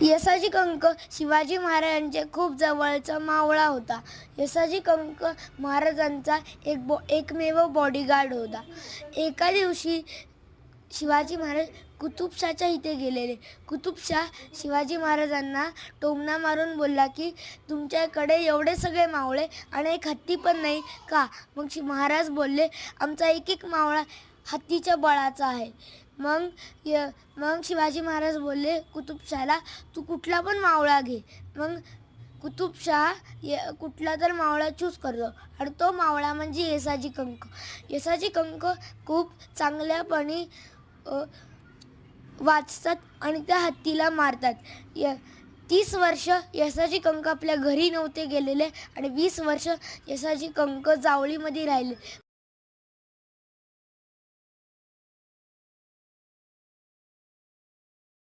यसाजी कंक शिवाजी महाराजांचे खूप जवळचा मावळा होता. यसाजी कंक महाराजांचा एकमेव बॉडीगार्ड होता. एका दिवशी शिवाजी महाराज कुतुबशाच्या इथे गेलेले. कुतुबशाह शिवाजी महाराजांना टोमणा मारून बोलला की तुमच्याकडे एवढे सगळे मावळे आणि एक हत्ती पण नाही का? मग महाराज बोलले आमचा एक एक मावळा हत्तीच्या बळाचा आहे. मग शिवाजी महाराज बोलले कुतुबशाहला तू कुठला पण मावळा घे. मग कुतुबशाह कुठला तर मावळा चूज करतो आणि तो मावळा म्हणजे येसाजी कंक. येसाजी कंक खूप चांगल्यापणे वाचतात आणि त्या हत्तीला मारतात. 30 वर्ष येसाजी कंक आपल्या घरी नव्हते गेलेले आणि 20 वर्ष येसाजी कंक जावळीमध्ये राहिले.